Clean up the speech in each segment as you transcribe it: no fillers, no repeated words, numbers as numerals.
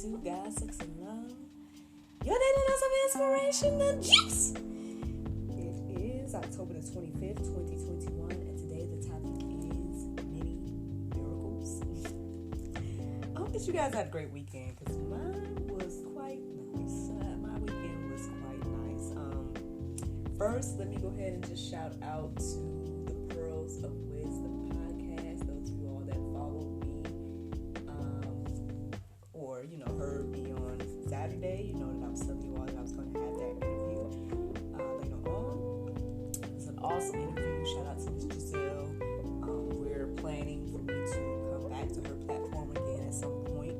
to God, Sex, and Love. Your daily dose of inspiration, the juice. It is October the 25th, 2021, and today the topic is many miracles. I hope that you guys had a great weekend, because mine was quite nice. My weekend was quite nice. First, let me go ahead and just shout out to the Pearls of Wisdom podcast. Those of you all that follow me, or heard me on Saturday, that I was telling you all that I was going to have that interview later on. It was an awesome interview. Shout out to Miss Giselle. We're planning for me to come back to her platform again at some point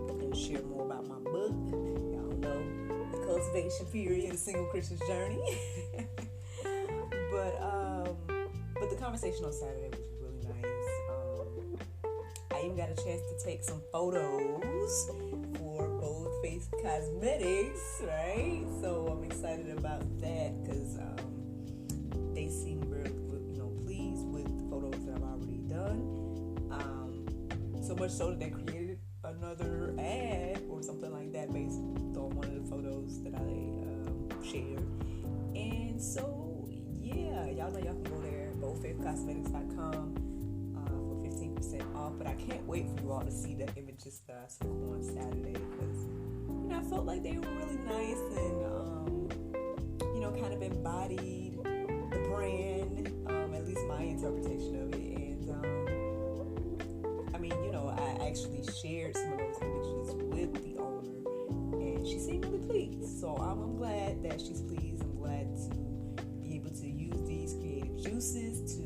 and share more about my book. Y'all know the cultivation period, the single Christian's journey. But the conversation on Saturday was really nice. I even got a chance to take some photos for both Face Cosmetics, right? So I'm excited about that because they seem very, pleased with the photos that I've already done. So much so that they created another ad or something like that based on one of the photos that I shared. And so, yeah, y'all know y'all can go there, boldfaithcosmetics.com. 15% off, but I can't wait for you all to see the images that I took on Saturday because I felt like they were really nice and kind of embodied the brand, at least my interpretation of it. And I actually shared some of those images with the owner, and she seemed really pleased. So I'm glad that she's pleased. I'm glad to be able to use these creative juices to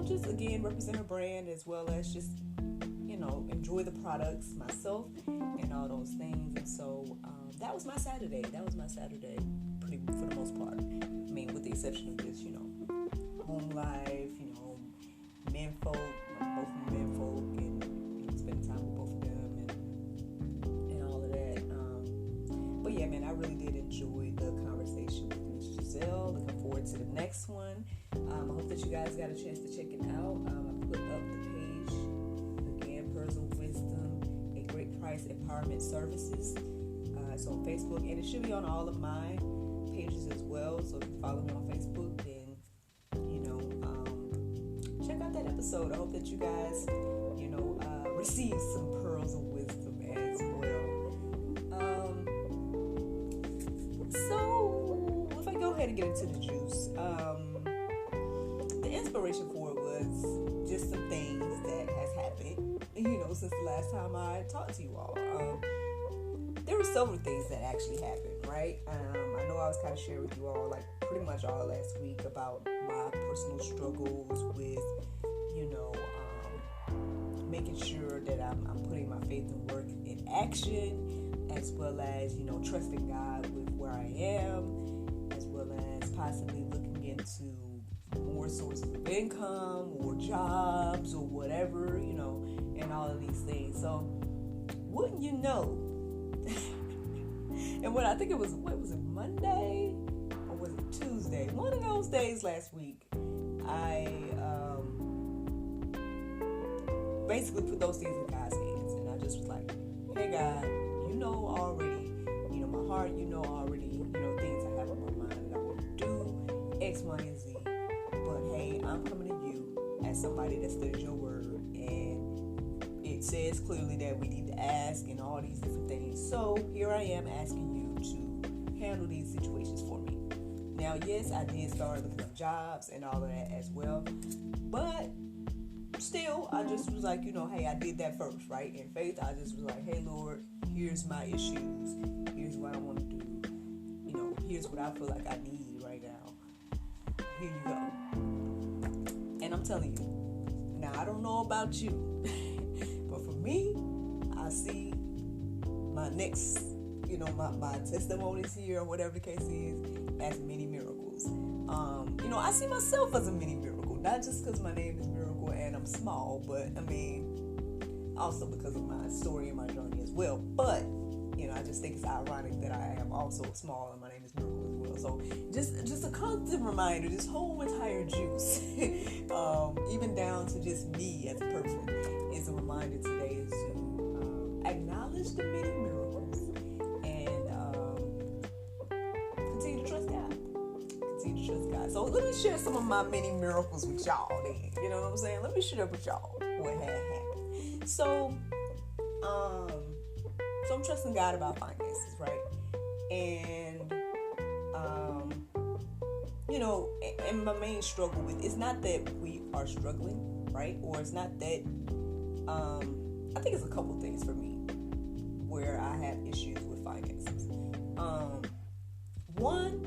just again represent her brand as well as just enjoy the products myself and all those things. And so that was my Saturday pretty for the most part. I mean, with the exception of just home life, menfolk, both menfolk, and spending time with both of them and all of that. But yeah, man, I really did enjoy the conversation with Miss Giselle. Looking forward to the next one. I hope that you guys got a chance to check it out. I put up the page again, Pearls of Wisdom, a great price empowerment services. It's on Facebook, and it should be on all of my pages as well. So if you follow me on Facebook, then check out that episode. I hope that you guys receive some pearls of wisdom as well. So if I go ahead and get into the juice, the inspiration for it was just some things that has happened, since the last time I talked to you all. There were several things that actually happened, right? I know I was kind of sharing with you all, like, pretty much all last week about my personal struggles with, making sure that I'm putting my faith and work in action, as well as, trusting God with where I am, as well as possibly looking into more sources of income or jobs or whatever, and all of these things. So, wouldn't you know? And I think it was, Monday? Or was it Tuesday? One of those days last week, I basically put those things in God's hands. And I just was like, hey, God, already, my heart, already, things I have on my mind that I want to do, X, Y, and Z. But hey, I'm coming to you as somebody that studies your word, and it says clearly that we need to ask and all these different things. So here I am asking you to handle these situations for me. Now, yes, I did start looking up jobs and all of that as well, but still, I just was like, hey, I did that first, right? In faith, I just was like, hey, Lord, here's my issues. Here's what I want to do. Here's what I feel like I need right now. Here you go. And I'm telling you, now I don't know about you, but for me, I see my next, my testimonies here or whatever the case is as many miracles. I see myself as a mini miracle, not just because my name is Miracle and I'm small, but also because of my story and my journey as well. But I just think it's ironic that I am also small and my name is Miracle as well. So just a constant reminder, this whole entire juice, even down to just me as a person, is a reminder today to acknowledge the many miracles and continue to trust God. Continue to trust God. So let me share some of my many miracles with y'all then. You know what I'm saying? Let me share with y'all what had happened. So I'm trusting God about finances, right? And, and my main struggle with, it's not that we are struggling, right? Or it's not that, I think it's a couple things for me where I have issues with finances. One,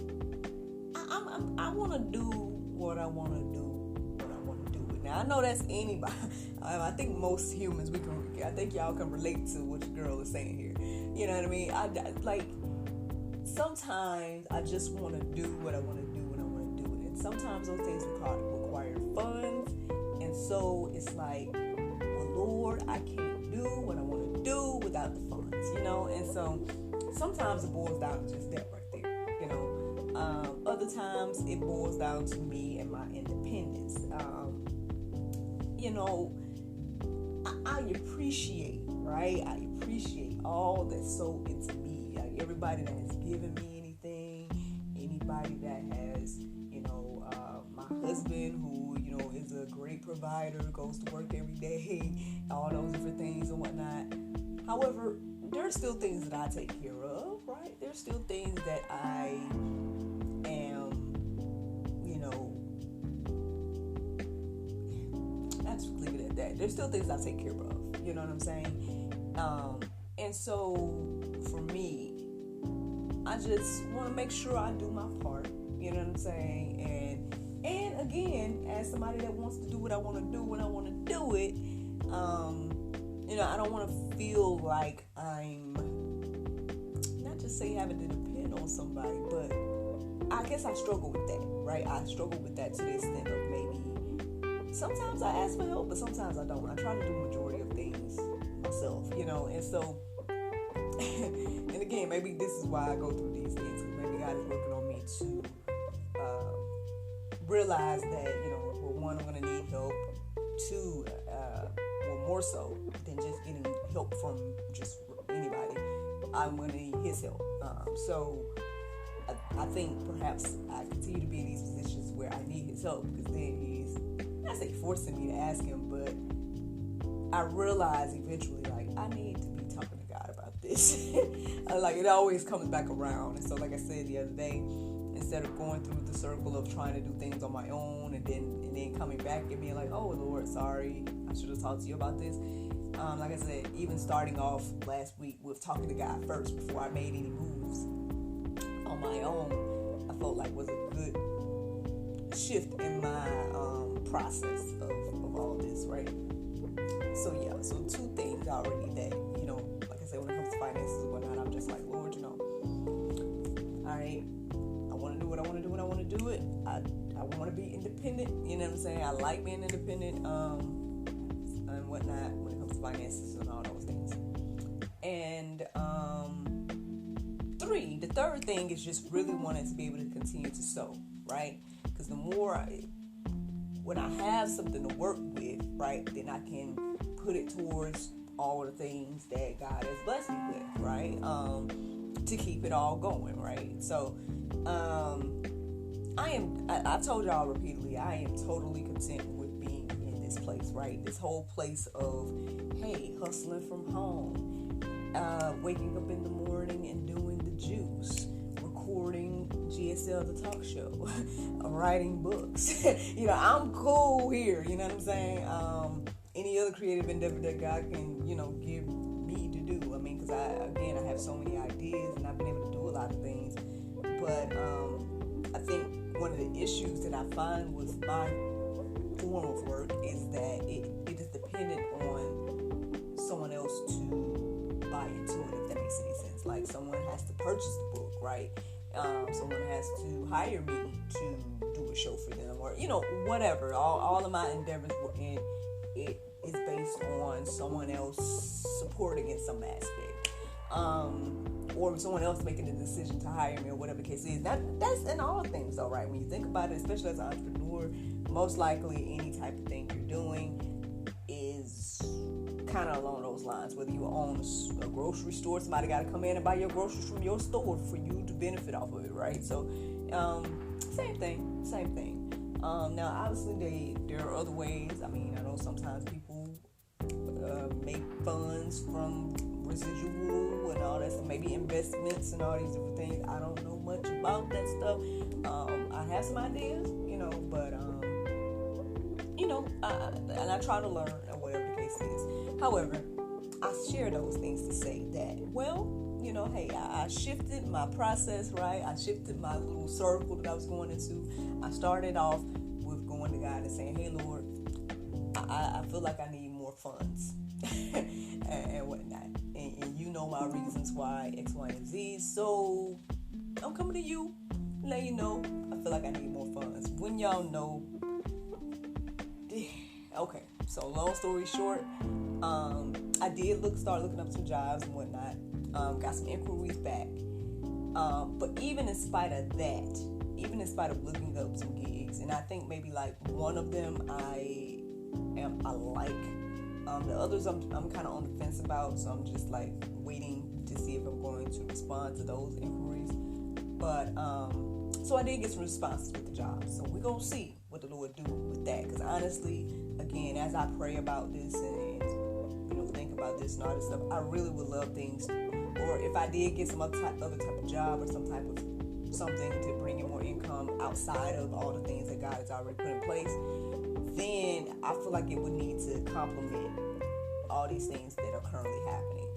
I want to do what I want to do when I want to do it. Now, I know that's anybody. I think most humans, I think y'all can relate to what your girl is saying here. You know what I mean? Sometimes I just want to do what I want to do when I want to do it. And sometimes those things require funds. And so it's like, well, Lord, I can't do what I want to do without the funds, And so sometimes it boils down to just that right there, Other times it boils down to me and my independence. I appreciate, right? I appreciate all that's so into me. Like everybody that has given me anything, anybody that has, my husband who, is a great provider, goes to work every day, all those different things and whatnot. However, there are still things that I take care of, right? There's still things that I am, I just leave it at that. There's still things I take care of, you know what I'm saying? And so for me, I just want to make sure I do my part, you know what I'm saying? And again, as somebody that wants to do what I want to do when I want to do it, I don't want to feel like I'm, not just say having to depend on somebody, but I guess I struggle with that, right? I struggle with that to the extent of maybe, sometimes I ask for help, but sometimes I don't. I try to do the majority of things myself, and so, and again, maybe this is why I go through these things, because maybe God is working on me to realize that, one, I'm going to need help, two, more so than just getting help from just anybody, I'm going to need his help. So I think perhaps I continue to be in these positions where I need his help, because then he's, I say forcing me to ask him, but I realize eventually, like, I need to be talking to God about this. Like, it always comes back around. And so, like I said the other day, instead of going through the circle of trying to do things on my own and then coming back and being like, oh, Lord, sorry, I should have talked to you about this. Like I said, even starting off last week with talking to God first before I made any moves on my own, I felt like was a good shift in my process of all this, right? So yeah, so two things already that, like I said, when it comes to finances and whatnot, I'm just like, Lord, all right, I want to do what I want to do when I want to do it. I want to be independent, you know what I'm saying? I like being independent, and whatnot when it comes to finances and all those things. And the third thing is just really wanting to be able to continue to sow, right? Because the more when I have something to work with, right, then I can put it towards all the things that God has blessed me with, right? To keep it all going, right? So, I told y'all repeatedly, I am totally content with being in this place, right? This whole place of, hey, hustling from home, waking up in the morning and doing the juice, recording GSL the talk show, writing books. I'm cool here, you know what I'm saying? Any other creative endeavor that God can, give me to do. I mean, because I have so many ideas and I've been able to do a lot of things. But I think one of the issues that I find with my form of work is that it is dependent on someone else to buy into it, if that makes any sense. Like, someone has to purchase the book, right? Someone has to hire me to do a show for them, or whatever. All of my endeavors were in it is based on someone else supporting in some aspect. or someone else making the decision to hire me or whatever the case is. That's in all things though, right? When you think about it, especially as an entrepreneur, most likely any type of thing you're doing is kind of along those lines. Whether you own a grocery store, somebody got to come in and buy your groceries from your store for you to benefit off of it, right? So same thing. Now obviously there are other ways. I mean, I know sometimes people make funds from residual and all that stuff, maybe investments and all these different things. I don't know much about that stuff. I have some ideas, but and I try to learn or whatever the case is. However, I share those things to say that, hey, I shifted my process, right? I shifted my little circle that I was going into. I started off with going to God and saying, hey, Lord, I feel like I need more funds and whatnot. And you know my reasons why X, Y, and Z. So I'm coming to you, let you know I feel like I need more funds. When y'all know, okay. So long story short, I did start looking up some jobs and whatnot. Got some inquiries back. But even in spite of that, even in spite of looking up some gigs, and I think maybe like one of them I like. The others I'm kind of on the fence about, so I'm just like waiting to see if I'm going to respond to those inquiries. But so I did get some responses with the job, so we're gonna see what the Lord do with that. Because honestly, again, as I pray about this and think about this and all this stuff, I really would love things. Or if I did get some other type of job or some type of something to bring in more income outside of all the things that God has already put in place, then I feel like it would need to complement all these things that are currently happening.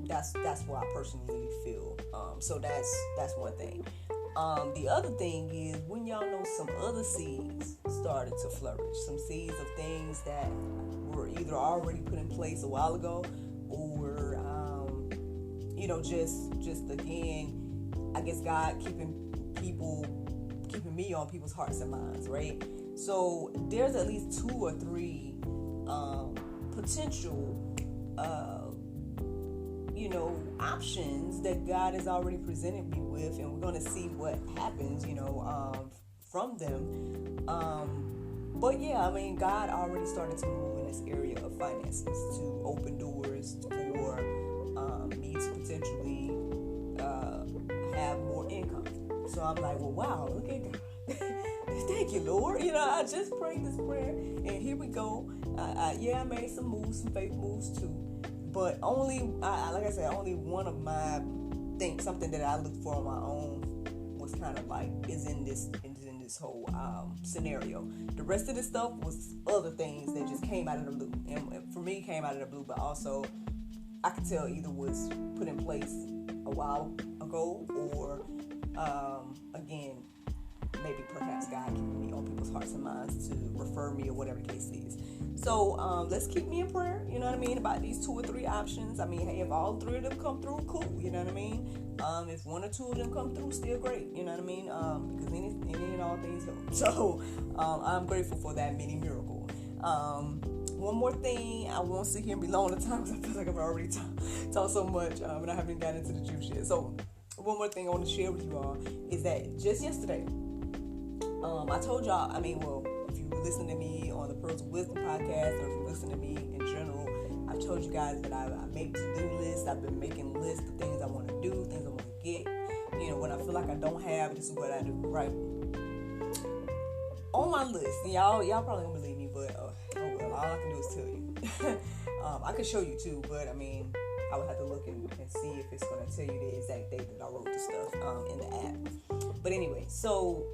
That's what I personally feel. So that's one thing. The other thing is, when y'all know some other seeds started to flourish, some seeds of things that were either already put in place a while ago, or just again, I guess God keeping me on people's hearts and minds, right? So there's at least 2 or 3 potential options that God has already presented me with, and we're going to see what happens from them. But yeah, I mean, God already started to move in this area of finances to open doors for me to potentially have more income. So I'm like, well, wow, look at God. Thank you, Lord. I just prayed this prayer, and here we go. I made some moves, some faith moves too. But only, like I said, only one of my things, something that I looked for on my own, was kind of like is in this whole scenario. The rest of the stuff was other things that just came out of the blue, and for me, came out of the blue. But also, I could tell either was put in place a while ago, or again, maybe perhaps God keeping me on people's hearts and minds to refer me, or whatever the case is. So let's keep me in prayer, you know what I mean, about these 2 or 3 options. I mean, hey, if all 3 of them come through, cool, you know what I mean. If 1 or 2 of them come through, still great, you know what I mean. Because any and all things help. So I'm grateful for that mini miracle. One more thing, I won't sit here and be long on the time, because I feel like I've already talked so much, and I haven't gotten into the juice yet. So one more thing I want to share with you all is that just yesterday, I told y'all, I mean, well, if you listen to me on the Pearls of Wisdom podcast, or if you listen to me in general, I've told you guys that I make to-do lists. I've been making lists of things I want to do, things I want to get. When I feel like I don't have, this is what I do, right? On my list, y'all probably don't believe me, but oh well, all I can do is tell you. I could show you too, but I mean, I would have to look and see if it's going to tell you the exact date that I wrote the stuff in the app. But anyway, so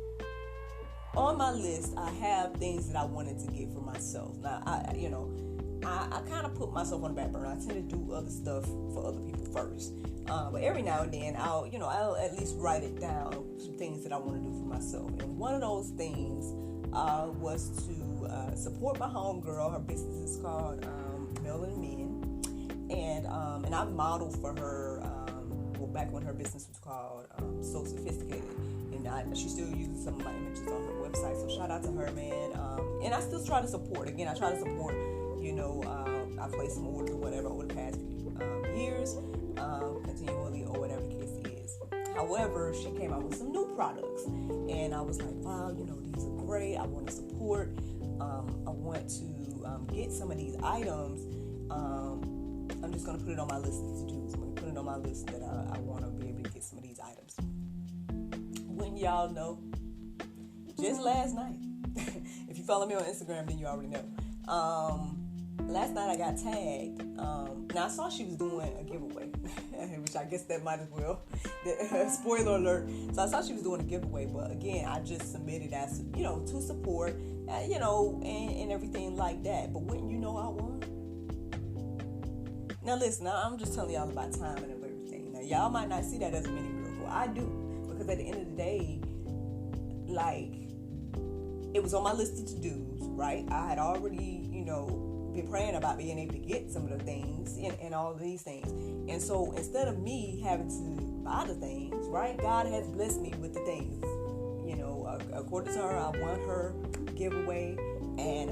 on my list, I have things that I wanted to get for myself. Now, I kind of put myself on the back burner. I tend to do other stuff for other people first. But every now and then, I'll at least write it down, some things that I want to do for myself. And one of those things was to support my homegirl. Her business is called Melon Men. And I modeled for her, back when her business was called So Sophisticated. And she still uses some of my images on her website. So shout out to her, man. And I still try to support. Again, I try to support, I placed some orders or whatever over the past few years. However, she came out with some new products, and I was like, wow, these are great. I want to support. I want to get some of these items. I'm just going to put it on my list of to-dos. I'm going to put it on my list that I want to be able to get some of these items. When y'all know, just last night, if you follow me on Instagram, then you already know. Last night I got tagged. Now I saw she was doing a giveaway, which I guess that might as well. Spoiler alert. So I saw she was doing a giveaway, but again, I just submitted as, to support, and everything like that. But wouldn't you know I won? Now listen, I'm just telling y'all about timing and everything. Now y'all might not see that as a mini miracle. I do, because at the end of the day, like, it was on my list of to-dos, right? I had already, been praying about being able to get some of the things and all of these things. And so instead of me having to buy the things, right, God has blessed me with the things. According to her, I won her giveaway. And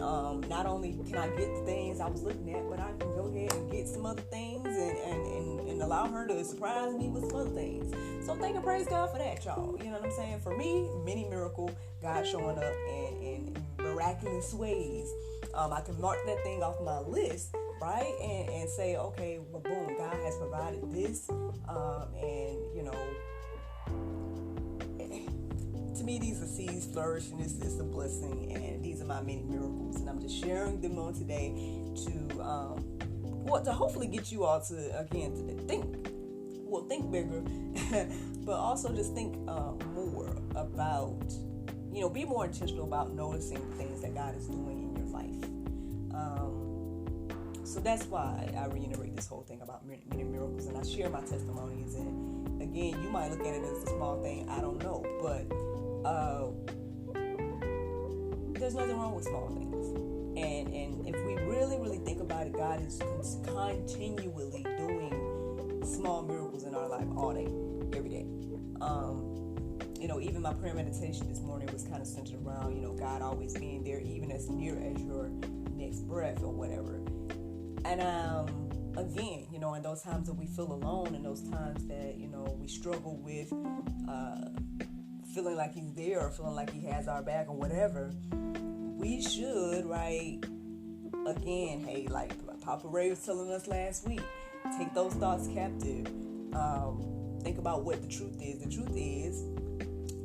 not only can I get the things I was looking at, but I can go ahead and get some other things and allow her to surprise me with some other things. So thank and praise God for that, y'all. You know what I'm saying? For me, mini miracle, God showing up in miraculous ways. I can mark that thing off my list, right? And say, okay, well, boom, God has provided this. To me, these are seeds flourishing. This is a blessing, and these are my many miracles, and I'm just sharing them on today to hopefully get you all to think bigger, but also just think more about, be more intentional about noticing things that God is doing in your life. So that's why I reiterate this whole thing about many miracles, and I share my testimonies. And again, you might look at it as a small thing, I don't know, but there's nothing wrong with small things. And if we really, really think about it, God is continually doing small miracles in our life all day, every day. Even my prayer meditation this morning was kind of centered around, God always being there, even as near as your next breath or whatever. And again, in those times that we feel alone, and those times that, we struggle with feeling like he's there or feeling like he has our back or whatever, we should, right, again, hey, like Papa Ray was telling us last week, take those thoughts captive. Think about what the truth is. The truth is,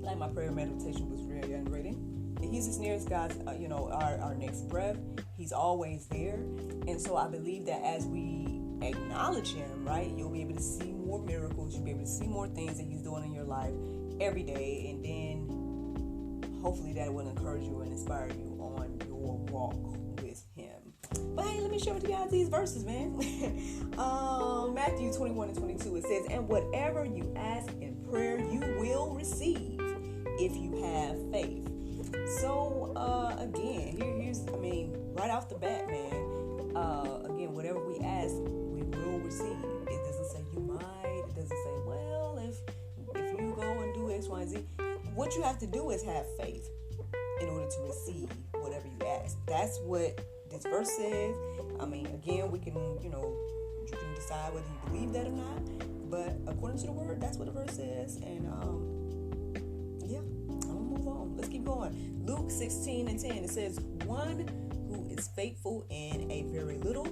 like my prayer meditation was reiterating, he's as near as God's, our next breath. He's always there. And so I believe that as we acknowledge him, right, you'll be able to see more miracles. You'll be able to see more things that he's doing in your life every day. And then hopefully that will encourage you and inspire you on your walk with him. But hey, let me share with you guys these verses, man. Matthew 21:22, it says, and whatever you ask in prayer, you will receive if you have faith. So, again, here's right off the bat, man, again, whatever we ask, we will receive. It doesn't say you might. It doesn't say, well, if you go and do X, Y, and Z. What you have to do is have faith in order to receive whatever you ask. That's what this verse says. Again, we can, you can decide whether you believe that or not. But according to the word, that's what the verse says. And, I'm going to move on. Let's keep going. Luke 16:10, it says, one who is faithful in a very little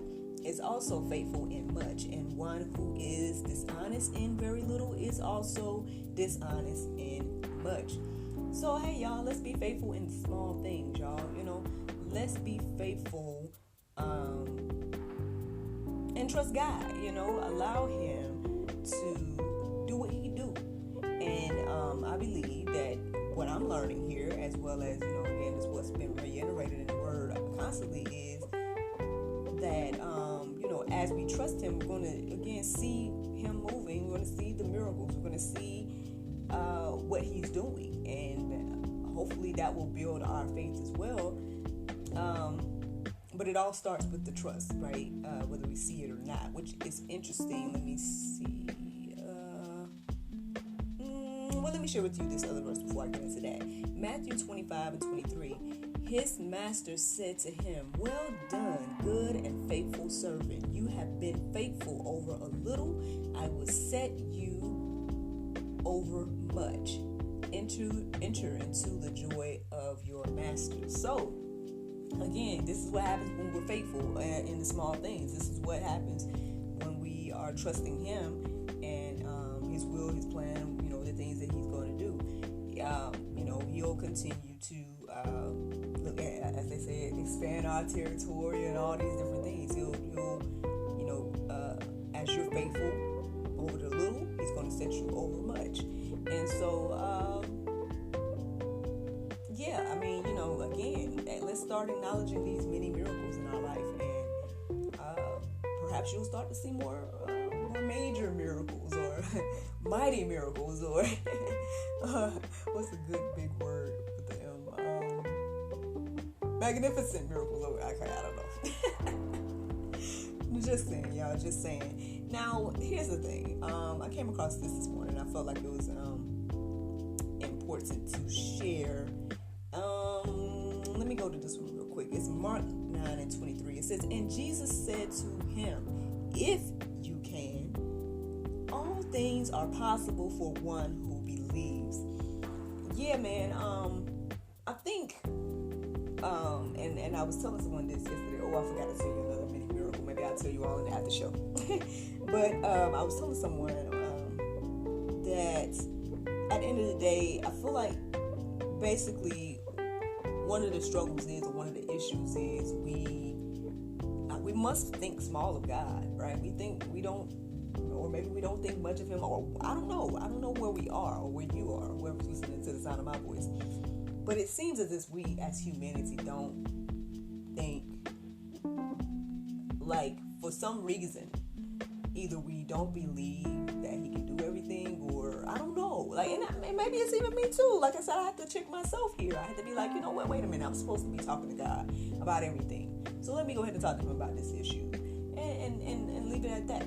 is also faithful in much, and one who is dishonest in very little is also dishonest in much. So hey, y'all, let's be faithful in small things, y'all. Let's be faithful and trust God. Allow him to do what he do. And I believe that what I'm learning here, as well as again, is what's been reiterated in the word constantly, is that as we trust him, we're going to again see him moving. We're going to see the miracles. We're going to see what he's doing, and hopefully that will build our faith as well. But it all starts with the trust, right? Whether we see it or not, which is interesting. Let me see. Let me share with you this other verse before I get into that. Matthew 25:23. His master said to him, well done, good and faithful servant. You have been faithful over a little. I will set you over much. Enter into the joy of your master. So, again, this is what happens when we're faithful in the small things. This is what happens when we are trusting Him and His will, His plan, the things that He's going to do. He'll continue to, look at, as they say, expand our territory and all these different things. He'll as you're faithful over the little, He's going to set you over much. And so, again, let's start acknowledging these many miracles in our life, and perhaps you'll start to see more major miracles or mighty miracles, or what's a good big word with the M? Magnificent miracles. I don't know. Just saying, y'all. Just saying. Now, here's the thing. I came across this morning. I felt like it was important to share. Let me go to this one real quick. It's Mark 9:23. It says, "And Jesus said to him, 'If you can, all things are possible for one who believes.'" Yeah, man. I think, and I was telling someone this yesterday. Oh, I forgot to tell you another mini miracle. Maybe I'll tell you all in the after show. But I was telling someone that at the end of the day, I feel like basically one of the struggles is, or one of the issues is, we must think small of God, right? We think we don't, or maybe we don't think much of Him, or I don't know where we are, or where you are, whoever's listening to the sound of my voice. But it seems as if we as humanity don't think, like, for some reason, either we don't believe that He can do everything, or I don't know. Like, and maybe it's even me too. Like I said, I have to check myself here. I have to be like, you know what? Wait a minute. I'm supposed to be talking to God about everything. So let me go ahead and talk to Him about this issue, and leave it at that.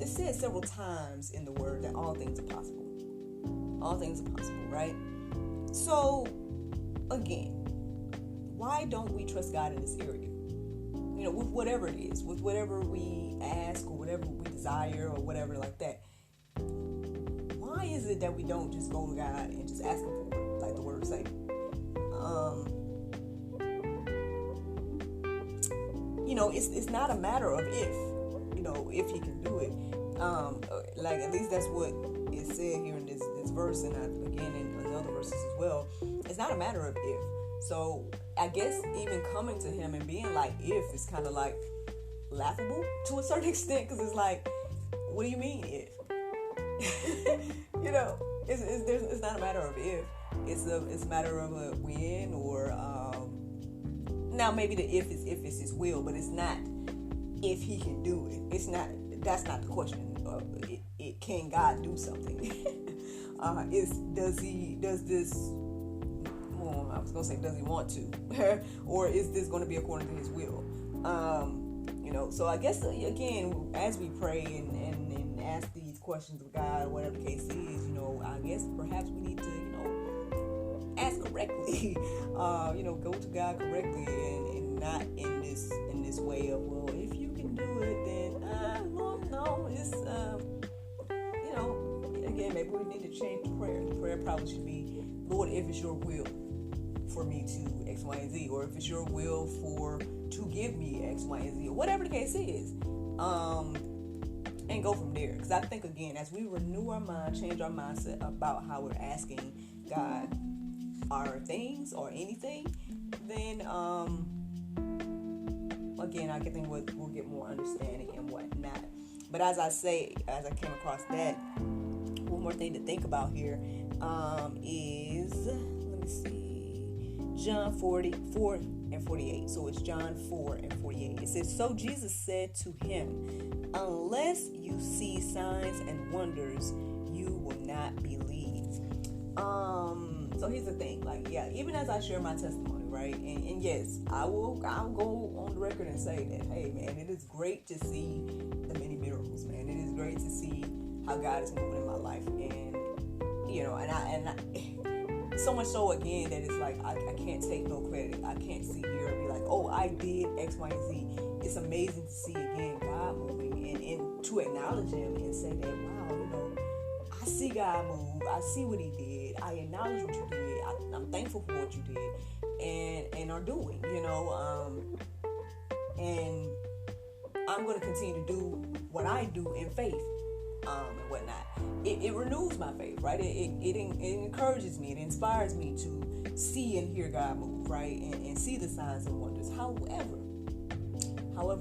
It says several times in the Word that all things are possible. All things are possible, right? So, again, why don't we trust God in this area? With whatever it is, with whatever we ask or whatever we desire or whatever like that. Why is it that we don't just go to God and just ask Him for it, like the Word say? It's not a matter of if He can do it. Like, at least that's what is said here in this verse, and again in other verses as well. It's not a matter of if. So I guess even coming to Him and being like, if, is kind of like laughable to a certain extent, because it's like, what do you mean if? It's not a matter of if. It's a matter of a when, or now maybe the if it's His will, but it's not if He can do it. It's not. That's not the question. Can God do something? Does He want to? Or is this going to be according to His will? So I guess, again, as we pray and ask these questions of God, or whatever the case is, I guess perhaps we need to, ask correctly, go to God correctly, and not in this way of, well, if you can do it, then, well, no, it's, again, maybe we need to change the prayer. The prayer probably should be, Lord, if it's your will for me to X, Y, and Z, or if it's your will to give me X, Y, and Z, or whatever the case is, and go from there. Because I think, again, as we renew our mind, change our mindset about how we're asking God our things or anything, then again, I think we'll get more understanding and whatnot. But as I came across that, one more thing to think about here is, let me see, John 4:48. So it's John 4:48. It says, "So Jesus said to him, 'Unless you see signs and wonders, you will not believe.'" So here's the thing, like, yeah, even as I share my testimony, right, and yes, I'll go on the record and say that, hey, man, it is great to see the many miracles, man. It is great to see how God is moving in my life, and I so much so, again, that it's like I can't take no credit. I can't sit here and be like, oh, I did X, Y, and Z. It's amazing to see, again, God moving, and to acknowledge Him and say, say that, wow, I see God move. I see what he did. I acknowledge what you did. I'm thankful for what you did and are doing, and I'm going to continue to do what I do in faith and whatnot. It renews my faith, right? It encourages me. It inspires me to see and hear God move, right? And see the signs and wonders. However,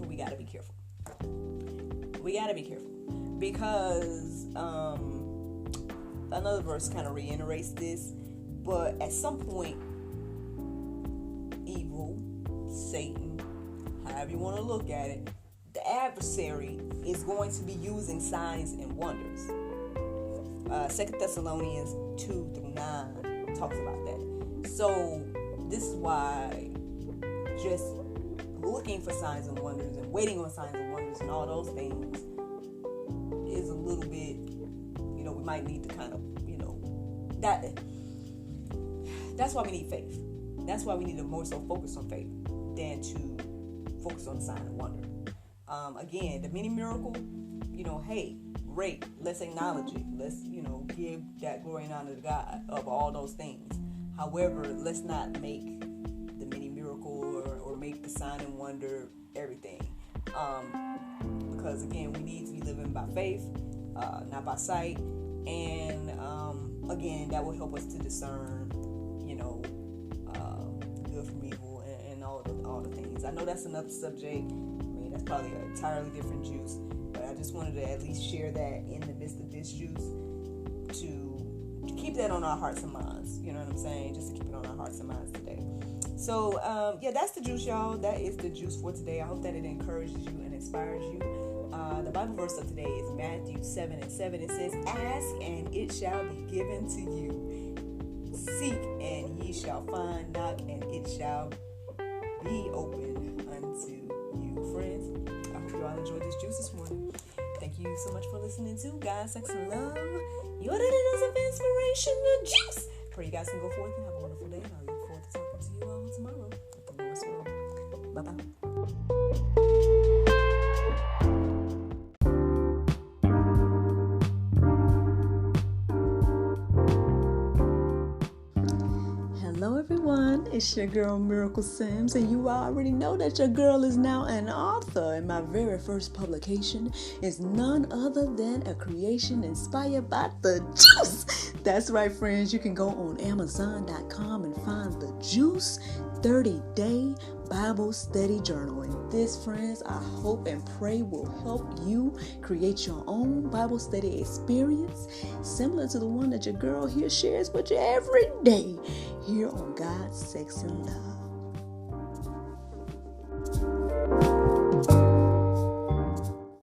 we got to be careful. We got to be careful because another verse kind of reiterates this, but at some point, evil, Satan, however you want to look at it, the adversary is going to be using signs and wonders. 2 Thessalonians 2-9 talks about that. So this is why just looking for signs and wonders and waiting on signs and wonders and all those things is a little bit, we might need to kind of, that's why we need faith. That's why we need to more so focus on faith than to focus on the sign and wonder. Again, the mini miracle, hey, great. Let's acknowledge it. Let's, give that glory and honor to God of all those things. However, let's not make the mini miracle or make the sign and wonder everything. Because again, we need to be living by faith, not by sight. And again, that will help us to discern, good from evil and all the things. I know that's another subject. That's probably an entirely different juice, but I just wanted to at least share that in the midst of this juice to keep that on our hearts and minds. You know what I'm saying? Just to keep it on our hearts and minds today. So, that's the juice, y'all. That is the juice for today. I hope that it encourages you and inspires you. The Bible verse of today is Matthew 7:7. It says, "Ask and it shall be given to you. Seek and ye shall find. Knock and it shall be opened unto you." Friends, I hope you all enjoyed this juice this morning. Thank you so much for listening to God, Sex, and Love. Your daily dose of inspiration and juice. Pray you guys can go forth and have a wonderful day. And I look forward to talking to you all tomorrow. With the Lord's will. Bye-bye. Hello everyone, it's your girl Miracle Sims, and you already know that your girl is now an author, and my very first publication is none other than a creation inspired by the juice. That's right, friends, you can go on Amazon.com and find the Juice 30-Day Bible Study Journal. And this, friends, I hope and pray will help you create your own Bible study experience similar to the one that your girl here shares with you every day here on God, Sex, and Love.